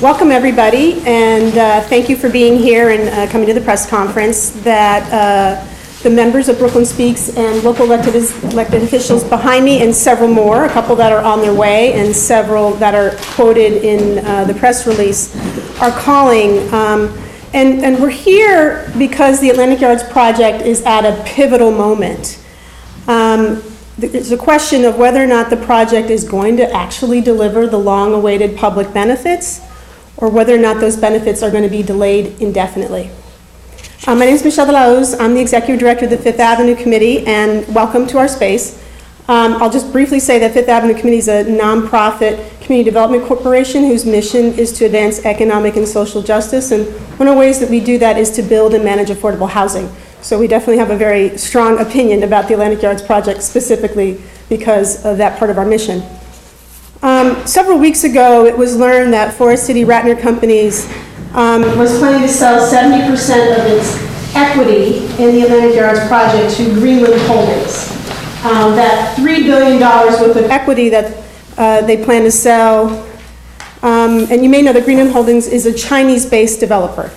Welcome everybody, and thank you for being here and coming to the press conference that the members of Brooklyn Speaks and local elected officials behind me and several more, a couple that are on their way and several that are quoted in the press release, are calling. And we're here because the Atlantic Yards project is at a pivotal moment. There's a question of whether or not the project is going to actually deliver the long-awaited public benefits, or whether or not those benefits are going to be delayed indefinitely. My name is Michelle de la Hoz. I'm the Executive Director of the Fifth Avenue Committee, and welcome to our space. I'll just briefly say that Fifth Avenue Committee is a nonprofit community development corporation whose mission is to advance economic and social justice, and one of the ways that we do that is to build and manage affordable housing. So we definitely have a very strong opinion about the Atlantic Yards project, specifically because of that part of our mission. Several weeks ago, it was learned that Forest City Ratner Companies was planning to sell 70% of its equity in the Atlantic Yards project to Greenland Holdings. That $3 billion worth of equity that they plan to sell, and you may know that Greenland Holdings is a Chinese-based developer.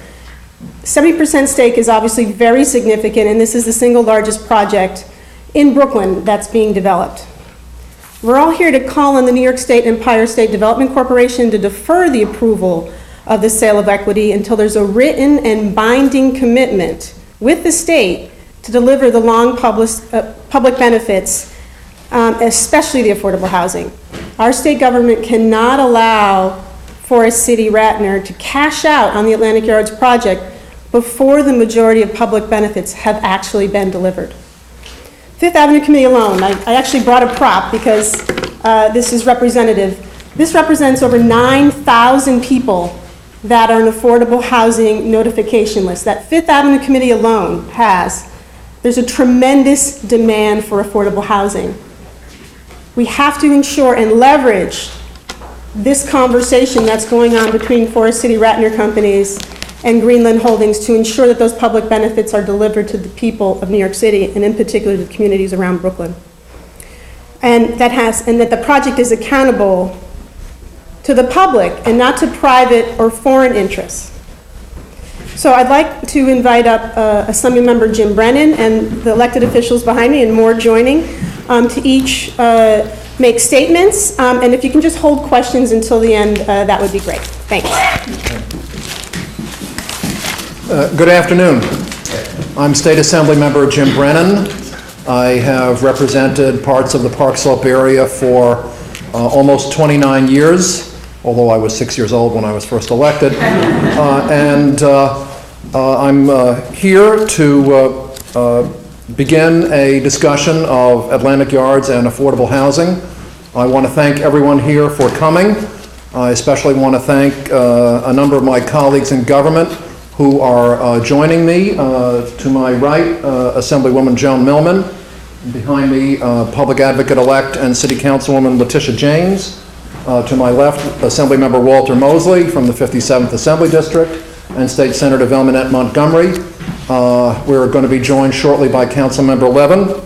70% stake is obviously very significant, and this is the single largest project in Brooklyn that's being developed. We're all here to call on the New York State Empire State Development Corporation to defer the approval of the sale of equity until there's a written and binding commitment with the state to deliver the long public benefits, especially the affordable housing. Our state government cannot allow Forest City Ratner to cash out on the Atlantic Yards project before the majority of public benefits have actually been delivered. Fifth Avenue Committee alone, I actually brought a prop because this is representative. This represents over 9,000 people that are an affordable housing notification list. That Fifth Avenue Committee alone has. There's a tremendous demand for affordable housing. We have to ensure and leverage this conversation that's going on between Forest City Ratner Companies and Greenland Holdings to ensure that those public benefits are delivered to the people of New York City, and in particular to the communities around Brooklyn. And that the project is accountable to the public and not to private or foreign interests. So I'd like to invite up Assembly Member Jim Brennan and the elected officials behind me and more joining to each make statements. And if you can just hold questions until the end, that would be great. Thanks. Good afternoon. I'm State Assembly Member Jim Brennan. I have represented parts of the Park Slope area for almost 29 years, although I was 6 years old when I was first elected. I'm here to begin a discussion of Atlantic Yards and affordable housing. I want to thank everyone here for coming. I especially want to thank a number of my colleagues in government who are joining me. To my right, Assemblywoman Joan Millman. Behind me, Public Advocate-elect and City Councilwoman Letitia James. To my left, Assemblymember Walter Mosley from the 57th Assembly District, and State Senator Vilmanette Montgomery. We're going to be joined shortly by Councilmember Levin,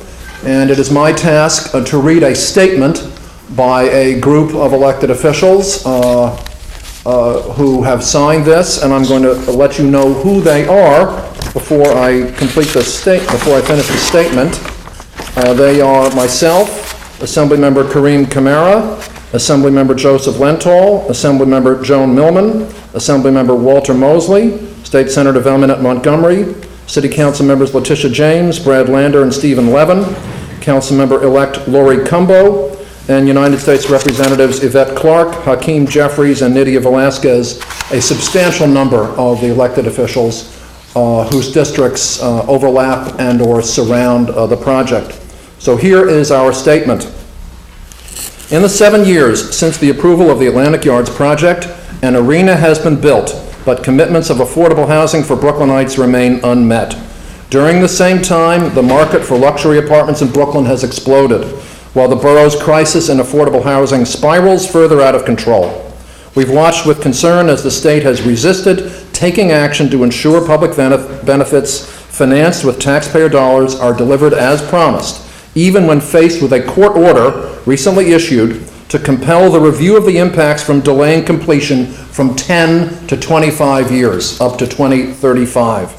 and it is my task to read a statement by a group of elected officials who have signed this, and I'm going to let you know who they are before I complete the before I finish the statement. They are myself, Assemblymember Kareem Kamara, Assemblymember Joseph Lenthal, Assemblymember Joan Millman, Assemblymember Walter Mosley, State Senator Vilmanette Montgomery, City Council members Letitia James, Brad Lander, and Stephen Levin, Councilmember-elect Lori Cumbo, and United States Representatives Yvette Clark, Hakeem Jeffries, and Nydia Velasquez, a substantial number of the elected officials whose districts overlap and or surround the project. So here is our statement. In the 7 years since the approval of the Atlantic Yards project, an arena has been built, but commitments of affordable housing for Brooklynites remain unmet. During the same time, the market for luxury apartments in Brooklyn has exploded, while the borough's crisis in affordable housing spirals further out of control. We've watched with concern as the state has resisted taking action to ensure public benefits financed with taxpayer dollars are delivered as promised, even when faced with a court order recently issued to compel the review of the impacts from delaying completion from 10 to 25 years, up to 2035.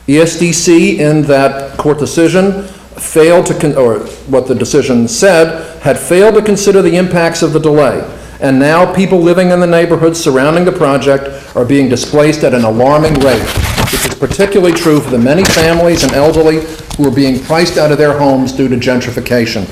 ESDC, in that court decision, failed to, or what the decision said, had failed to consider the impacts of the delay. And now people living in the neighborhoods surrounding the project are being displaced at an alarming rate, which is particularly true for the many families and elderly who are being priced out of their homes due to gentrification.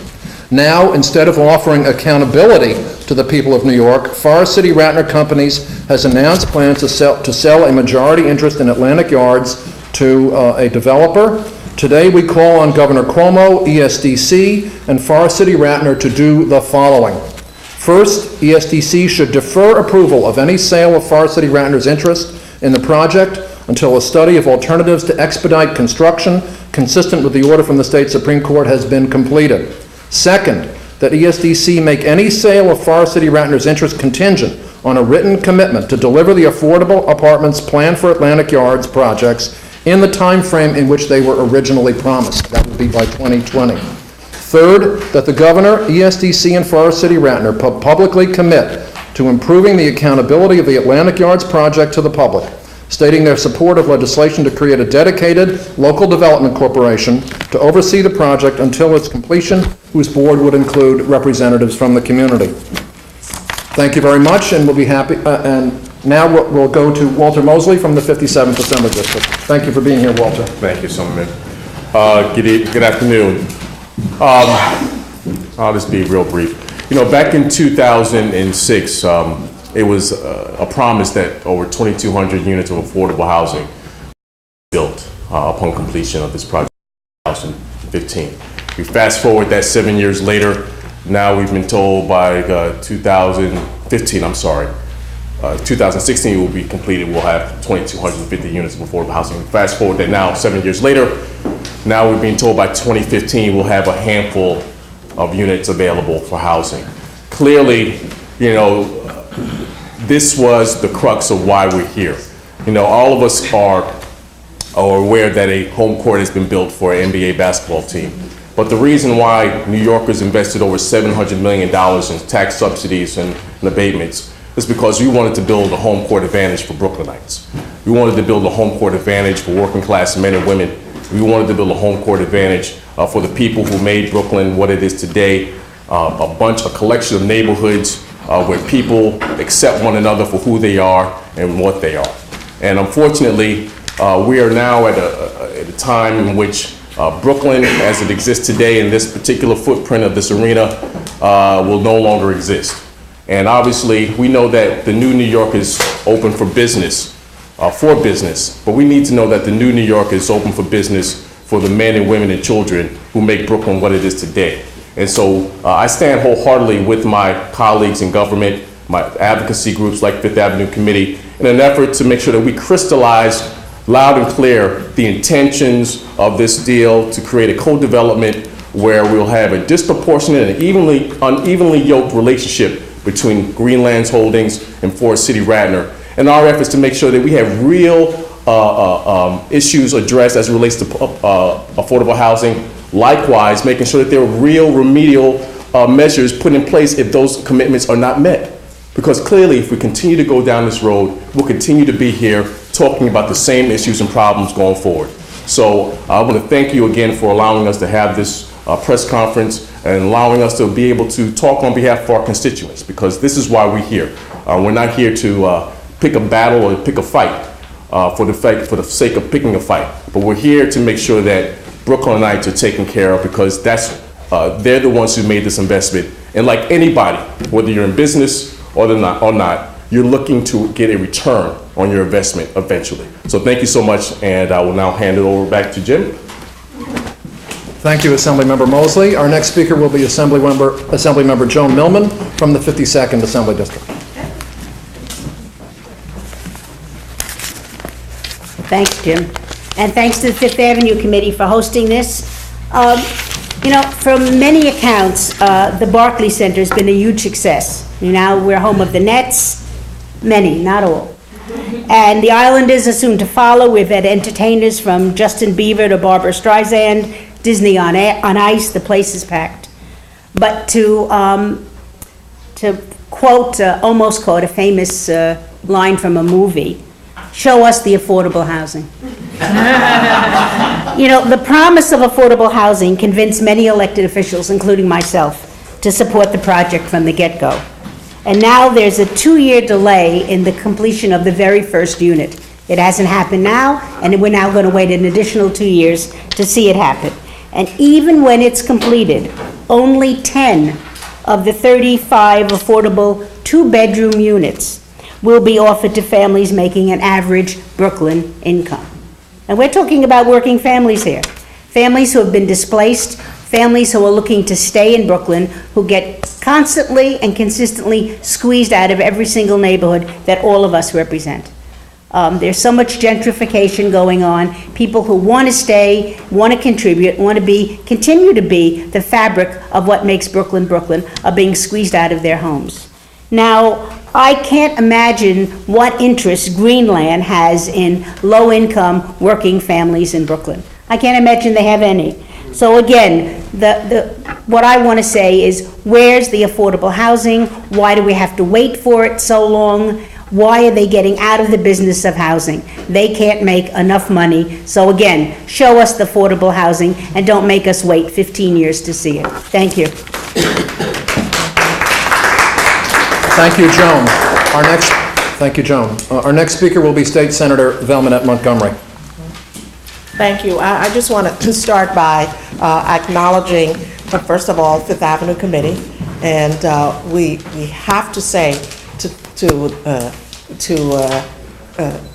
Now, instead of offering accountability to the people of New York, Forest City Ratner Companies has announced plans to sell a majority interest in Atlantic Yards to a developer. Today, we call on Governor Cuomo, ESDC, and Forest City Ratner to do the following. First, ESDC should defer approval of any sale of Forest City Ratner's interest in the project until a study of alternatives to expedite construction consistent with the order from the state Supreme Court has been completed. Second, that ESDC make any sale of Forest City Ratner's interest contingent on a written commitment to deliver the affordable apartments planned for Atlantic Yards projects in the time frame in which they were originally promised. That would be by 2020. Third, that the governor, ESDC, and Forest City Ratner publicly commit to improving the accountability of the Atlantic Yards project to the public, stating their support of legislation to create a dedicated local development corporation to oversee the project until its completion, whose board would include representatives from the community. Thank you very much, and we'll be happy. And now we'll go to Walter Mosley from the 57th Assembly District. Thank you for being here, Walter. Thank you, Assemblyman. Good afternoon. I'll just be real brief. You know, back in 2006, it was a promise that over 2,200 units of affordable housing built upon completion of this project in 2015. We fast forward that 7 years later. Now we've been told by 2016 it will be completed. We'll have 2,250 units of affordable housing. Fast forward that now 7 years later. Now we're being told by 2015 we'll have a handful of units available for housing. Clearly, you know, this was the crux of why we're here. You know, all of us are aware that a home court has been built for an NBA basketball team. But the reason why New Yorkers invested over $700 million in tax subsidies and abatements is because we wanted to build a home court advantage for Brooklynites. We wanted to build a home court advantage for working class men and women. We wanted to build a home court advantage for the people who made Brooklyn what it is today, a collection of neighborhoods where people accept one another for who they are and what they are. And unfortunately, we are now at a time in which Brooklyn, as it exists today in this particular footprint of this arena, will no longer exist. And obviously, we know that the new New York is open for business, but we need to know that the new New York is open for business for the men and women and children who make Brooklyn what it is today. And so I stand wholeheartedly with my colleagues in government, my advocacy groups like Fifth Avenue Committee, in an effort to make sure that we crystallize loud and clear the intentions of this deal to create a co-development where we'll have a disproportionate and unevenly yoked relationship between Greenlands Holdings and Forest City Ratner, and our efforts to make sure that we have real issues addressed as it relates to affordable housing. Likewise, making sure that there are real remedial measures put in place if those commitments are not met. Because clearly, if we continue to go down this road, we'll continue to be here talking about the same issues and problems going forward. So I want to thank you again for allowing us to have this press conference and allowing us to be able to talk on behalf of our constituents, because this is why we're here. We're not here to pick a battle or pick a fight for the sake of picking a fight, but we're here to make sure that Brooklynites are taken care of, because they're the ones who made this investment. And like anybody, whether you're in business or not, you're looking to get a return on your investment eventually. So thank you so much, and I will now hand it over back to Jim. Thank you, Assemblymember Mosley. Our next speaker will be Assemblymember Joan Millman from the 52nd Assembly District. Thanks, Jim. And thanks to the Fifth Avenue Committee for hosting this. You know, from many accounts, the Barclay Center has been a huge success. Now we're home of the Nets, many, not all. And the Islanders are soon to follow. We've had entertainers from Justin Bieber to Barbara Streisand, Disney on Ice. The place is packed. But to to quote, almost quote a famous line from a movie, show us the affordable housing. You know, the promise of affordable housing convinced many elected officials, including myself, to support the project from the get-go. And now there's a 2-year delay in the completion of the very first unit. It hasn't happened now, and we're now going to wait an additional 2 years to see it happen. And even when it's completed, only 10 of the 35 affordable 2-bedroom units will be offered to families making an average Brooklyn income. And we're talking about working families here. Families who have been displaced, families who are looking to stay in Brooklyn, who get constantly and consistently squeezed out of every single neighborhood that all of us represent. There's so much gentrification going on. People who want to stay, want to contribute, want to continue to be the fabric of what makes Brooklyn, Brooklyn, are being squeezed out of their homes. Now, I can't imagine what interest Greenland has in low-income working families in Brooklyn. I can't imagine they have any. So again, what I want to say is, where's the affordable housing? Why do we have to wait for it so long? Why are they getting out of the business of housing? They can't make enough money. So again, show us the affordable housing and don't make us wait 15 years to see it. Thank you. Thank you, Joan. Thank you, Joan. Our next speaker will be State Senator Velmanette Montgomery. Thank you. I just want to start by acknowledging, first of all, Fifth Avenue Committee, and we have to say to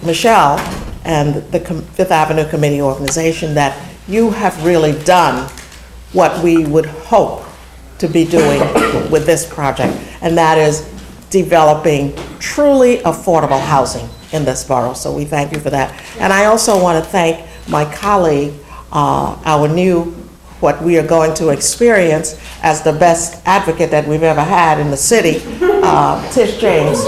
Michelle and the Fifth Avenue Committee organization that you have really done what we would hope to be doing with this project, and that is developing truly affordable housing in this borough. So we thank you for that. And I also want to thank my colleague, what we are going to experience as the best advocate that we've ever had in the city, Tish James.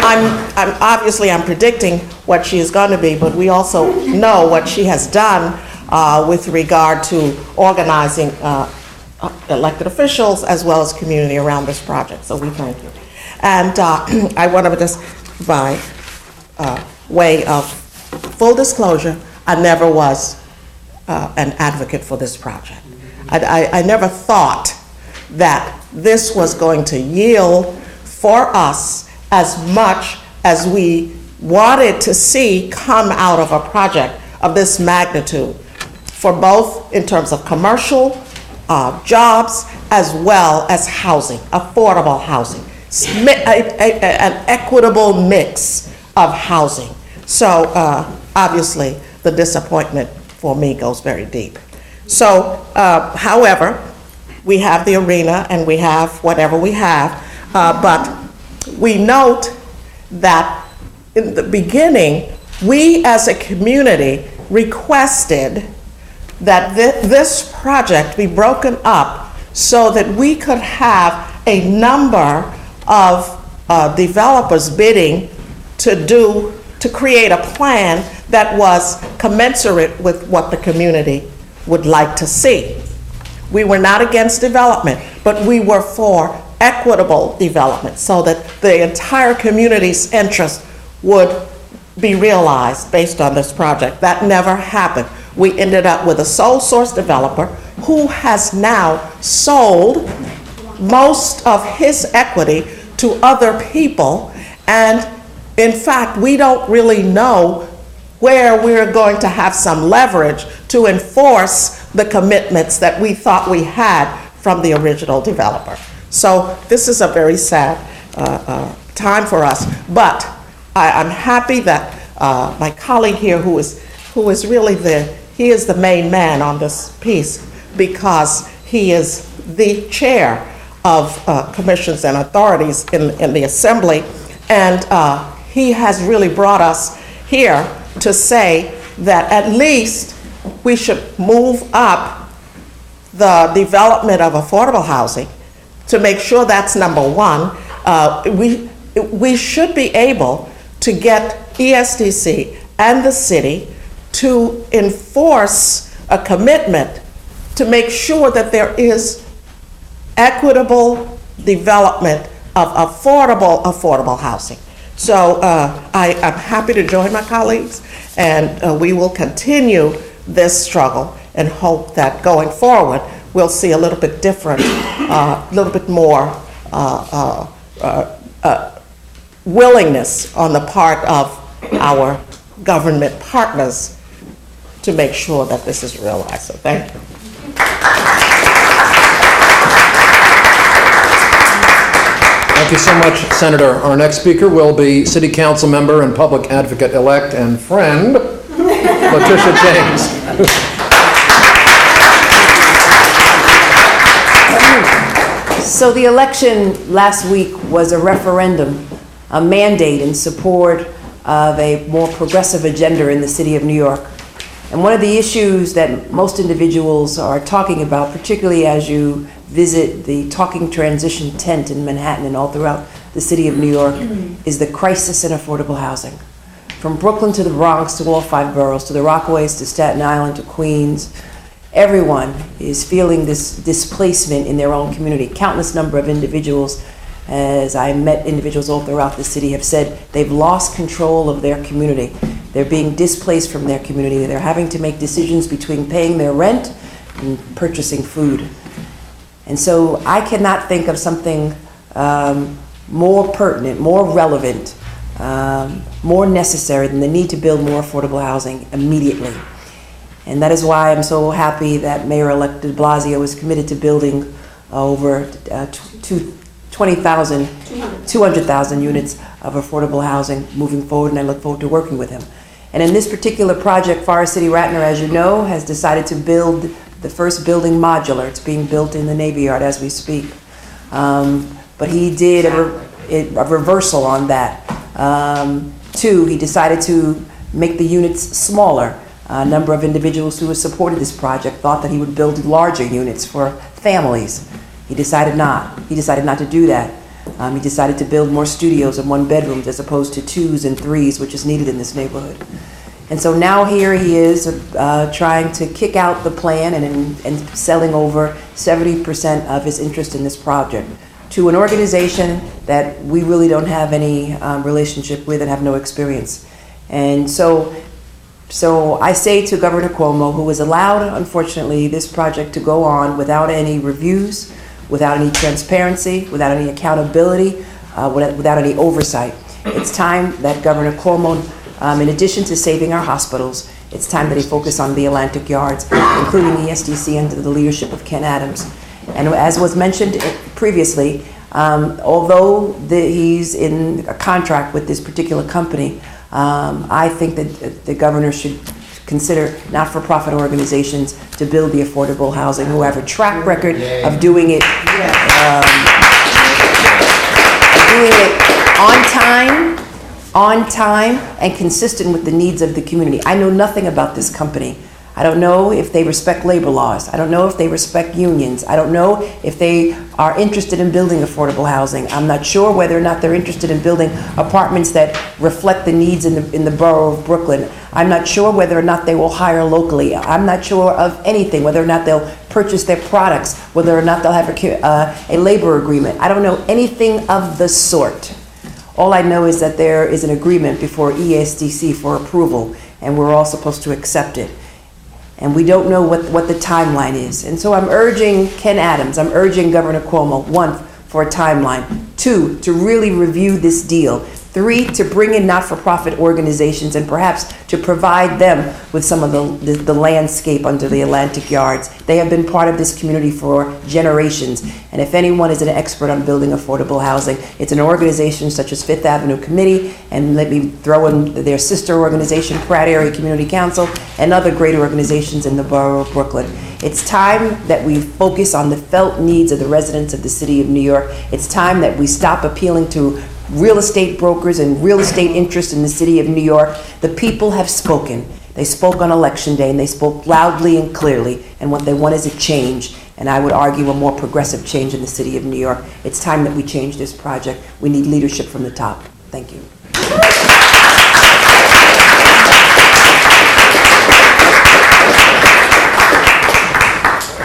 I'm obviously predicting what she is going to be, but we also know what she has done with regard to organizing elected officials as well as community around this project. So we thank you. And I want to just, by way of full disclosure, I never was an advocate for this project. I never thought that this was going to yield for us as much as we wanted to see come out of a project of this magnitude, for both in terms of commercial jobs as well as housing, affordable housing, an equitable mix of housing. So obviously the disappointment for me goes very deep. So however, we have the arena and we have whatever we have, but we note that in the beginning, we as a community requested that this project be broken up so that we could have a number of developers bidding to create a plan that was commensurate with what the community would like to see. We were not against development, but we were for equitable development so that the entire community's interest would be realized based on this project. That never happened. We ended up with a sole source developer who has now sold most of his equity to other people, and in fact, we don't really know where we're going to have some leverage to enforce the commitments that we thought we had from the original developer. So this is a very sad time for us, but I'm happy that my colleague here, who is really he is the main man on this piece, because he is the chair of commissions and authorities in the Assembly, and he has really brought us here to say that at least we should move up the development of affordable housing to make sure that's number one. We should be able to get ESDC and the city to enforce a commitment to make sure that there is equitable development of affordable housing. So I am happy to join my colleagues, and we will continue this struggle and hope that going forward we'll see a little bit different, a little bit more willingness on the part of our government partners to make sure that this is realized. So thank you. Thank you so much, Senator. Our next speaker will be City Council member and public advocate-elect and friend, Letitia James. So the election last week was a referendum, a mandate in support of a more progressive agenda in the city of New York. And one of the issues that most individuals are talking about, particularly as you visit the Talking Transition tent in Manhattan and all throughout the city of New York, is the crisis in affordable housing. From Brooklyn to the Bronx to all 5 boroughs, to the Rockaways, to Staten Island, to Queens, everyone is feeling this displacement in their own community. Countless number of individuals, as I met individuals all throughout the city, have said they've lost control of their community. They're being displaced from their community. They're having to make decisions between paying their rent and purchasing food. And so I cannot think of something more pertinent, more relevant, more necessary than the need to build more affordable housing immediately. And that is why I'm so happy that Mayor-elect de Blasio is committed to building over 200,000 units of affordable housing moving forward, and I look forward to working with him. And in this particular project, Forest City Ratner, as you know, has decided to build the first building modular. It's being built in the Navy Yard as we speak. But he did a reversal on that. He decided to make the units smaller. A number of individuals who have supported this project thought that he would build larger units for families. He decided not. He decided not to do that. He decided to build more studios and 1-bedrooms as opposed to 2s and 3s, which is needed in this neighborhood. And so now here he is trying to kick out the plan and selling over 70% of his interest in this project to an organization that we really don't have any relationship with and have no experience. And so I say to Governor Cuomo, who has allowed, unfortunately, this project to go on without any reviews, without any transparency, without any accountability, without any oversight. It's time that Governor Cuomo, in addition to saving our hospitals, it's time that he focus on the Atlantic Yards, including ESDC under the leadership of Ken Adams. And as was mentioned previously, although he's in a contract with this particular company, I think that the governor should consider not-for-profit organizations to build the affordable housing who have a track record of doing it, on time, and consistent with the needs of the community. I know nothing about this company. I don't know if they respect labor laws. I don't know if they respect unions. I don't know if they are interested in building affordable housing. I'm not sure whether or not they're interested in building apartments that reflect the needs in the borough of Brooklyn. I'm not sure whether or not they will hire locally. I'm not sure of anything, whether or not they'll purchase their products, whether or not they'll have a labor agreement. I don't know anything of the sort. All I know is that there is an agreement before ESDC for approval, and we're all supposed to accept it. And we don't know what the timeline is. And so I'm urging Ken Adams, I'm urging Governor Cuomo, 1, for a timeline, 2, to really review this deal, 3, to bring in not-for-profit organizations and perhaps to provide them with some of the landscape under the Atlantic Yards. They have been part of this community for generations. And if anyone is an expert on building affordable housing, it's an organization such as Fifth Avenue Committee, and let me throw in their sister organization, Pratt Area Community Council, and other great organizations in the borough of Brooklyn. It's time that we focus on the felt needs of the residents of the city of New York. It's time that we stop appealing to real estate brokers and real estate interests in the city of New York. The people have spoken. They spoke on Election Day, and they spoke loudly and clearly, and what they want is a change, and I would argue a more progressive change in the city of New York. It's time that we change this project. We need leadership from the top. Thank you.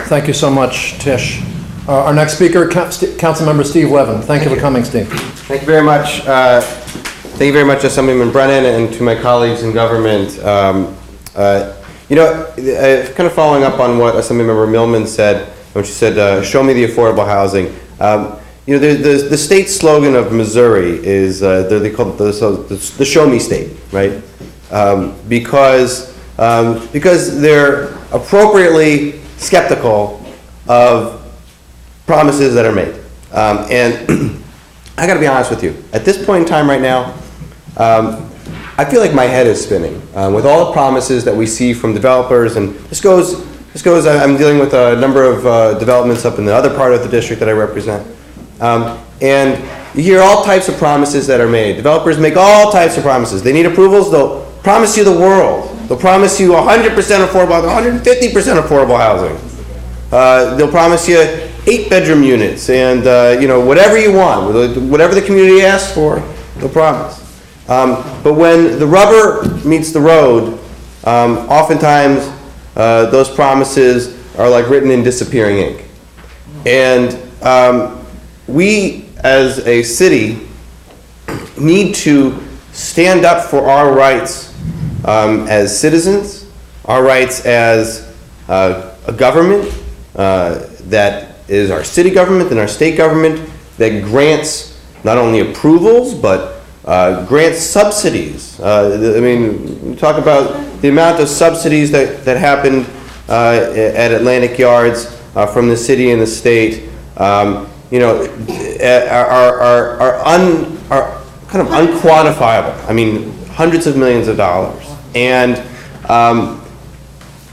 Thank you so much, Tish. Our next speaker, Councilmember Steve Levin. Thank you for coming, Steve. Thank you very much. Thank you very much, Assemblyman Brennan, and to my colleagues in government. Kind of following up on what Assemblymember Millman said, when she said, show me the affordable housing. The state slogan of Missouri is, they call it the show me state, right? Because they're appropriately skeptical of promises that are made. And I gotta be honest with you, at this point in time right now, I feel like my head is spinning with all the promises that we see from developers, and this goes, I'm dealing with a number of developments up in the other part of the district that I represent. And you hear all types of promises that are made. Developers make all types of promises. They need approvals, they'll promise you the world. They'll promise you 100% affordable, 150% affordable housing. They'll promise you 8-bedroom units and whatever you want, whatever the community asks for, they'll promise. But when the rubber meets the road, oftentimes those promises are like written in disappearing ink. And we as a city need to stand up for our rights as citizens, our rights as a government that is our city government and our state government that grants not only approvals but grants subsidies. I mean, we talk about the amount of subsidies that happened at Atlantic Yards from the city and the state. Are kind of unquantifiable. I mean, hundreds of millions of dollars. And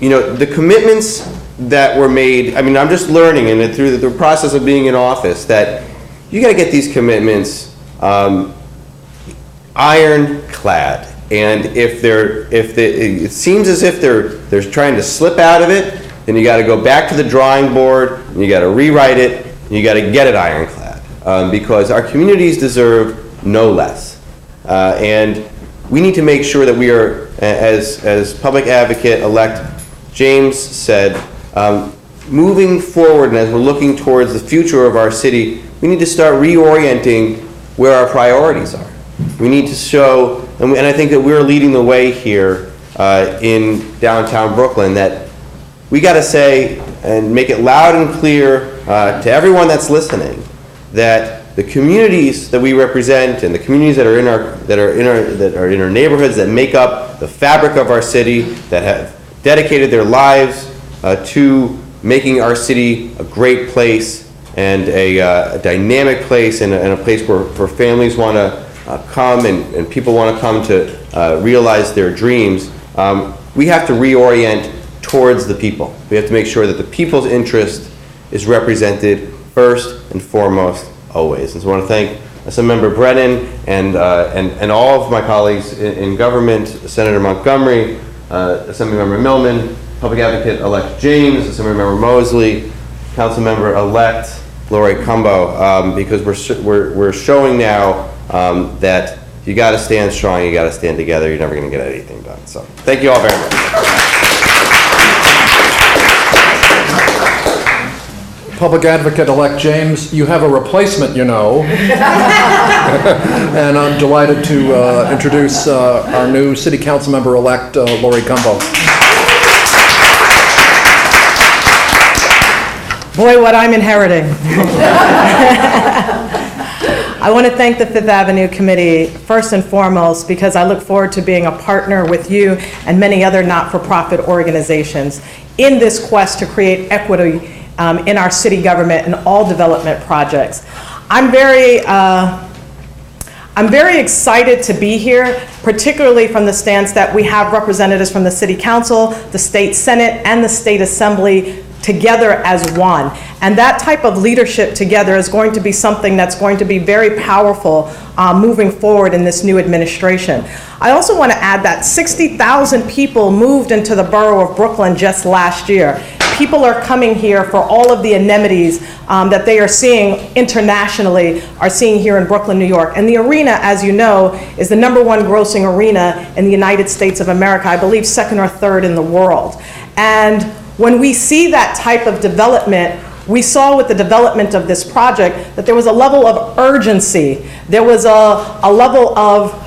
the commitments that were made, I mean, I'm just learning, and through the process of being in office, that you got to get these commitments ironclad. And if it seems as if they're trying to slip out of it, then you got to go back to the drawing board, and you got to rewrite it, and you got to get it ironclad, because our communities deserve no less. And we need to make sure that we are, as Public Advocate-elect James said, moving forward, and as we're looking towards the future of our city, we need to start reorienting where our priorities are. We need to show, and I think that we're leading the way here in downtown Brooklyn, that we got to say and make it loud and clear to everyone that's listening that the communities that we represent and the communities that are in our neighborhoods, that make up the fabric of our city, that have dedicated their lives to making our city a great place and a dynamic place, and a place where families want to come and people want to come to realize their dreams. We have to reorient towards the people. We have to make sure that the people's interest is represented first and foremost, always. And so I want to thank Assemblymember Brennan and all of my colleagues in government, Senator Montgomery, Assemblymember Millman, Public Advocate-elect James, Assemblymember Mosley, Councilmember-elect Lori Cumbo, because we're showing now that you got to stand strong, you got to stand together. You're never going to get anything done. So thank you all very much. Public Advocate-elect James, you have a replacement, you know. And I'm delighted to introduce our new City Council member-elect, Lori Cumbo. Boy, what I'm inheriting. I want to thank the Fifth Avenue Committee first and foremost because I look forward to being a partner with you and many other not-for-profit organizations in this quest to create equity in our city government and all development projects. I'm very excited to be here, particularly from the stance that we have representatives from the City Council, the State Senate, and the State Assembly together as one. And that type of leadership together is going to be something that's going to be very powerful moving forward in this new administration. I also want to add that 60,000 people moved into the borough of Brooklyn just last year. People are coming here for all of the amenities that they are seeing internationally, are seeing here in Brooklyn, New York. And the arena, as you know, is the #1 grossing arena in the United States of America, I believe second or third in the world. And when we see that type of development, we saw with the development of this project that there was a level of urgency. There was a level of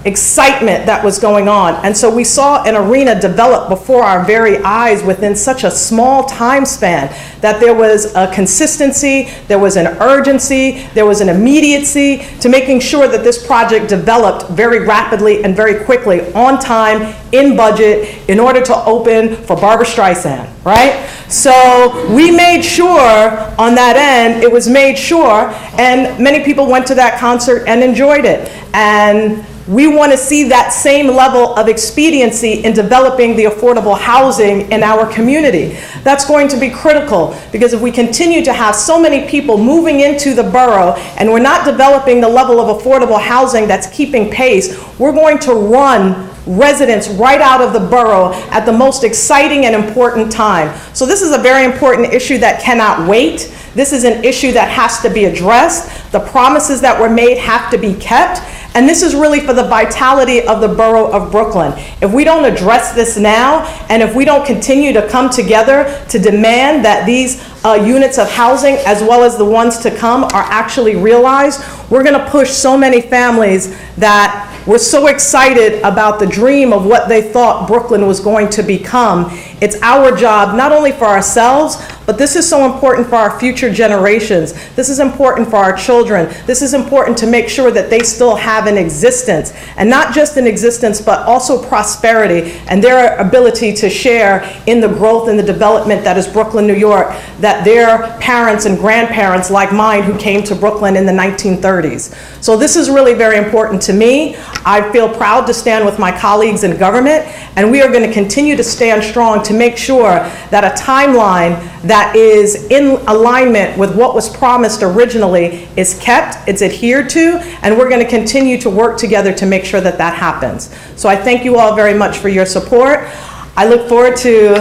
excitement that was going on. And so we saw an arena develop before our very eyes within such a small time span that there was a consistency, there was an urgency, there was an immediacy to making sure that this project developed very rapidly and very quickly, on time, in budget, in order to open for Barbra Streisand, right? So we made sure on that end, it was made sure, and many people went to that concert and enjoyed it. And we want to see that same level of expediency in developing the affordable housing in our community. That's going to be critical, because if we continue to have so many people moving into the borough and we're not developing the level of affordable housing that's keeping pace, we're going to run residents right out of the borough at the most exciting and important time. So this is a very important issue that cannot wait. This is an issue that has to be addressed. The promises that were made have to be kept. And this is really for the vitality of the borough of Brooklyn. If we don't address this now, and if we don't continue to come together to demand that these units of housing, as well as the ones to come, are actually realized, we're going to push so many families that were so excited about the dream of what they thought Brooklyn was going to become. It's our job, not only for ourselves, but this is so important for our future generations. This is important for our children. This is important to make sure that they still have an existence, and not just an existence, but also prosperity and their ability to share in the growth and the development that is Brooklyn, New York, that their parents and grandparents like mine who came to Brooklyn in the 1930s. So this is really very important to me. I feel proud to stand with my colleagues in government, and we are going to continue to stand strong to make sure that a timeline that is in alignment with what was promised originally is kept, it's adhered to, and we're going to continue to work together to make sure that that happens. So I thank you all very much for your support. I look forward to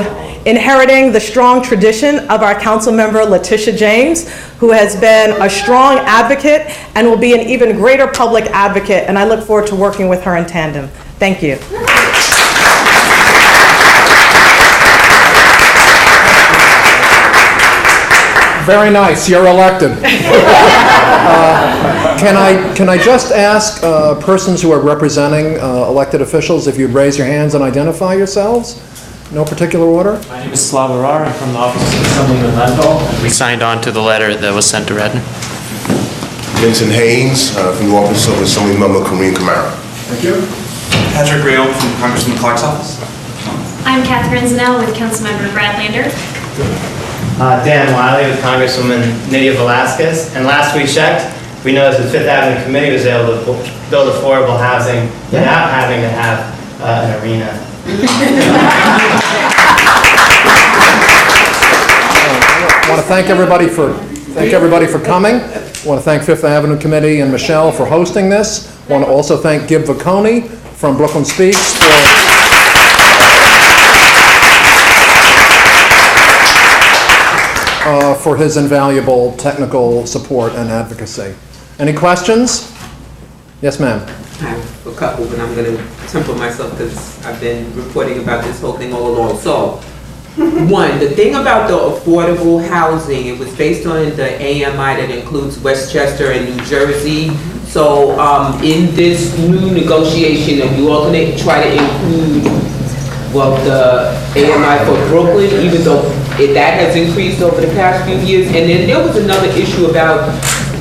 inheriting the strong tradition of our council member, Letitia James, who has been a strong advocate and will be an even greater public advocate, and I look forward to working with her in tandem. Thank you. Very nice, you're elected. Can I just ask persons who are representing elected officials if you'd raise your hands and identify yourselves? No particular order? My name is Slava Rar. I'm from the Office of Assemblyman Lenthal. We signed on to the letter that was sent to Redden. Vincent Haynes from the Office of Assemblymember Kareem Kamara. Thank you. Patrick Rayo from Congressman Clark's office. I'm Catherine Zanell with Councilmember Brad Lander. Dan Wiley with Congresswoman Nydia Velasquez. And last we checked, we noticed the Fifth Avenue Committee was able to build affordable housing without having to have an arena. I want to thank everybody for coming. I want to thank Fifth Avenue Committee and Michelle for hosting this. I want to also thank Gib Vacconi from Brooklyn Speaks for his invaluable technical support and advocacy. Any questions? Yes, ma'am. I have a couple, but I'm going to temper myself because I've been reporting about this whole thing all along. So, one, the thing about the affordable housing, it was based on the AMI that includes Westchester and New Jersey. So, in this new negotiation, are you all going to try to include, well, the AMI for Brooklyn, even though that has increased over the past few years? And then there was another issue about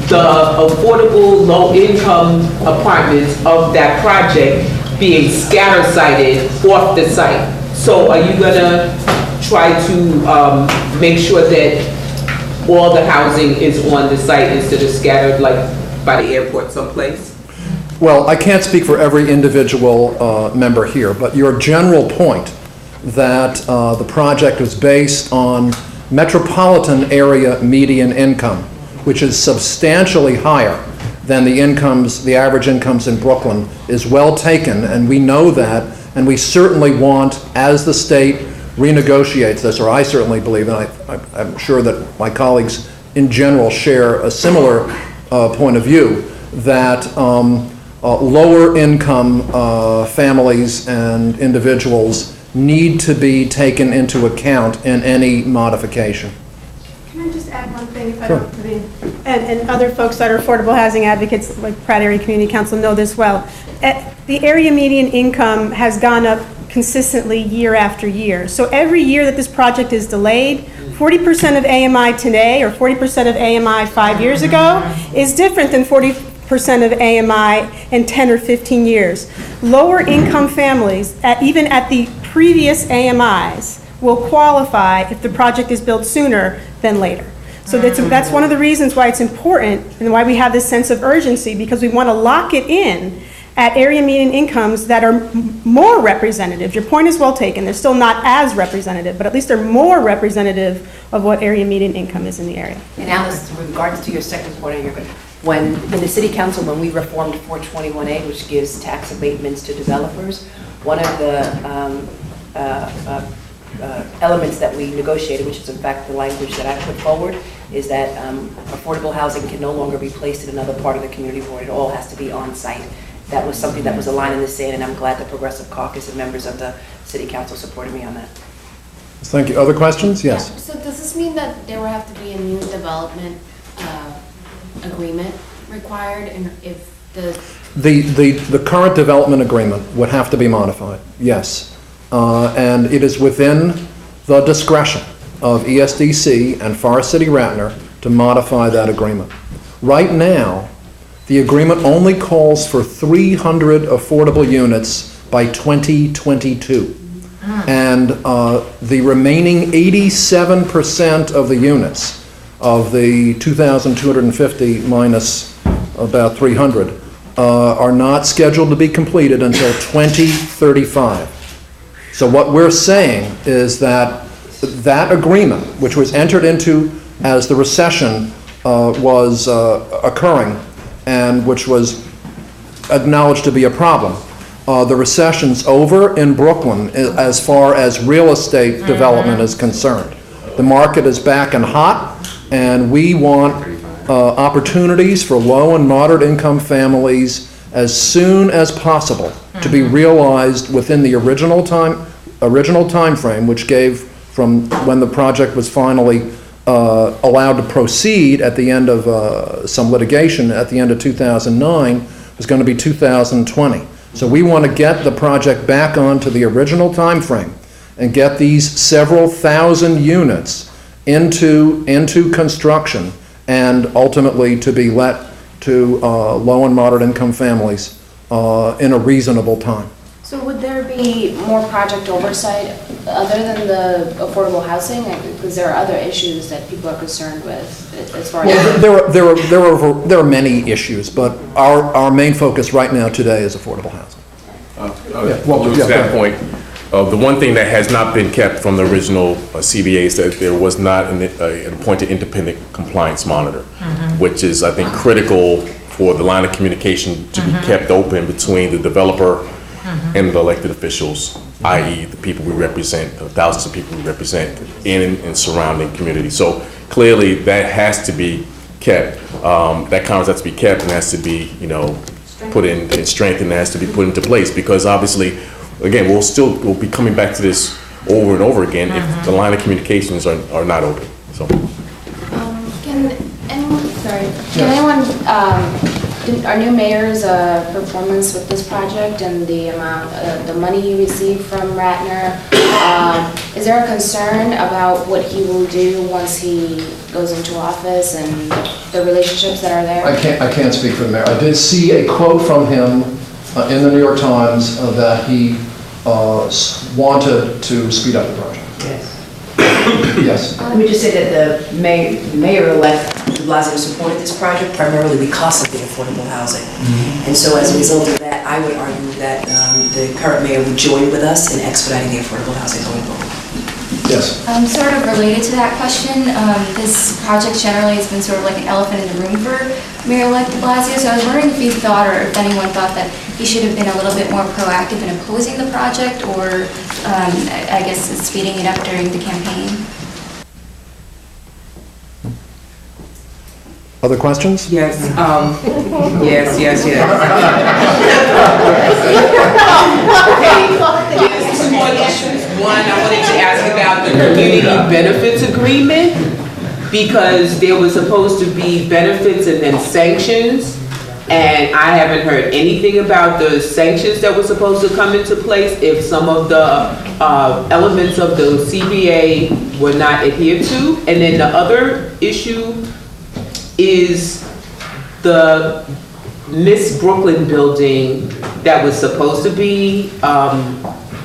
the affordable low-income apartments of that project being scatter-sited off the site. So are you gonna try to make sure that all the housing is on the site instead of scattered like by the airport someplace? Well, I can't speak for every individual member here, but your general point that the project was based on metropolitan area median income, which is substantially higher than the average incomes in Brooklyn, is well taken, and we know that, and we certainly want, as the state renegotiates this, or I certainly believe, and I'm sure that my colleagues in general share a similar point of view, that lower income families and individuals need to be taken into account in any modification. Can I just add one thing, if I don't, I mean, and other folks that are affordable housing advocates, like Pratt Area Community Council, know this well. The area median income has gone up consistently year after year. So every year that this project is delayed, 40% of AMI today or 40% of AMI 5 years ago is different than 40% of AMI in 10 or 15 years. Lower income families, even at the previous AMIs, will qualify if the project is built sooner than later. So that's one of the reasons why it's important and why we have this sense of urgency, because we want to lock it in at area median incomes that are more representative. Your point is well taken. They're still not as representative, but at least they're more representative of what area median income is in the area. And Alice, with regards to your second point, when in the city council, when we reformed 421A, which gives tax abatements to developers, one of the elements that we negotiated, which is in fact the language that I put forward, is that affordable housing can no longer be placed in another part of the community board. It all has to be on site. That was something that was a line in the sand, and I'm glad the Progressive Caucus and members of the city council supported me on that. Thank you. Other questions? Yes. Yeah. So does this mean that there will have to be a new development agreement required, and if the current development agreement would have to be modified, yes. And it is within the discretion of ESDC and Forest City Ratner to modify that agreement. Right now, the agreement only calls for 300 affordable units by 2022. And the remaining 87% of the units of the 2,250 minus about 300 are not scheduled to be completed until 2035. So what we're saying is that that agreement, which was entered into as the recession was occurring, and which was acknowledged to be a problem. The recession's over in Brooklyn as far as real estate development is concerned. The market is back and hot, and we want opportunities for low and moderate income families as soon as possible to be realized within the original time frame, which gave from when the project was finally allowed to proceed at the end of some litigation at the end of 2009 was going to be 2020. So we want to get the project back onto the original time frame and get these several thousand units into construction and ultimately to be let to low and moderate income families in a reasonable time. So would there be more project oversight other than the affordable housing? Because there are other issues that people are concerned with as far as... There are many issues, but our main focus right now today is affordable housing. To that point, the one thing that has not been kept from the original CBA is that there was not an appointed independent compliance monitor, which is, I think, critical for the line of communication to be kept open between the developer and the elected officials, i.e. the people we represent, the thousands of people we represent in and surrounding communities. So clearly that has to be kept. That conference has to be kept and has to be, put in strength and has to be put into place, because obviously, again, we'll be coming back to this over and over again if the line of communications are not open. So. Can anyone, our new mayor's performance with this project and the amount, the money he received from Ratner, is there a concern about what he will do once he goes into office and the relationships that are there? I can't speak for the mayor. I did see a quote from him in the New York Times that he wanted to speed up the project. Yes. Yes. Let me just say that the mayor-elect de Blasio supported this project primarily because of the affordable housing. And so as a result of that, I would argue that the current mayor would join with us in expediting the affordable housing going forward. Yes. Sort of related to that question, this project generally has been sort of like an elephant in the room for Mayor-elect de Blasio. So I was wondering if he thought, or if anyone thought, that he should have been a little bit more proactive in opposing the project, or I guess speeding it up during the campaign. Other questions? Yes. Yes. Okay. There's more issues One, I wanted to ask about the community benefits agreement, because there was supposed to be benefits and then sanctions, and I haven't heard anything about the sanctions that were supposed to come into place if some of the elements of the CBA were not adhered to. And then the other issue is the Miss Brooklyn building that was supposed to be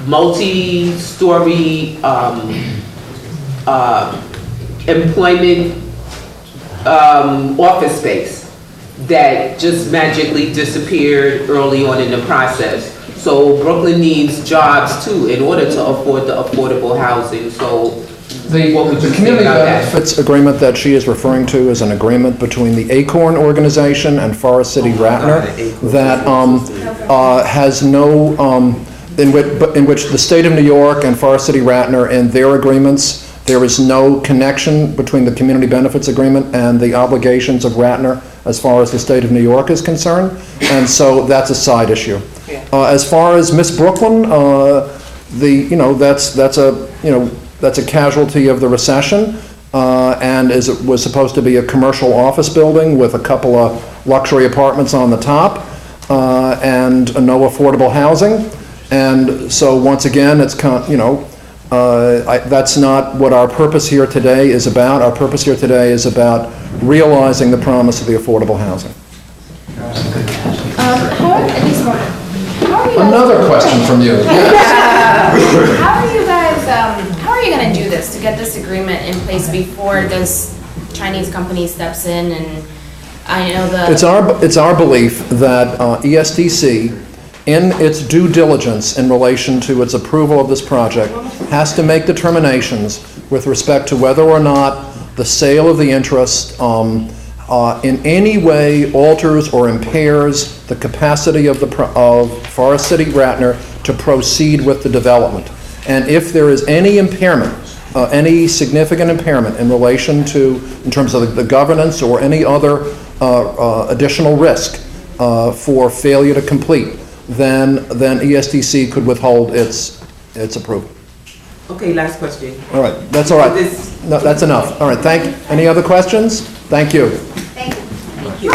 multi-story employment office space that just magically disappeared early on in the process. So Brooklyn needs jobs too in order to afford the affordable housing. So what would you The say community about that? benefits agreement that she is referring to is an agreement between the Acorn organization and Forest City Ratner that has no, in which the state of New York and Forest City Ratner, in their agreements, there is no connection between the community benefits agreement and the obligations of Ratner as far as the state of New York is concerned, and so that's a side issue. As far as Miss Brooklyn, that's a casualty of the recession, and it was supposed to be a commercial office building with a couple of luxury apartments on the top, and no affordable housing. And so once again, it's that's not what our purpose here today is about. Our purpose here today is about realizing the promise of the affordable housing. Another question from you. How are you going to do this, to get this agreement in place before this Chinese company steps in? And I know It's our belief that ESDC, in its due diligence in relation to its approval of this project, has to make determinations with respect to whether or not the sale of the interest in any way alters or impairs the capacity of Forest City Ratner to proceed with the development. And if there is any impairment, any significant impairment in relation to, in terms of the governance or any other additional risk for failure to complete, then ESDC could withhold its approval. Okay, last question. All right, that's all right. No, that's enough. All right, any other questions? Thank you. Thank you. Thank you.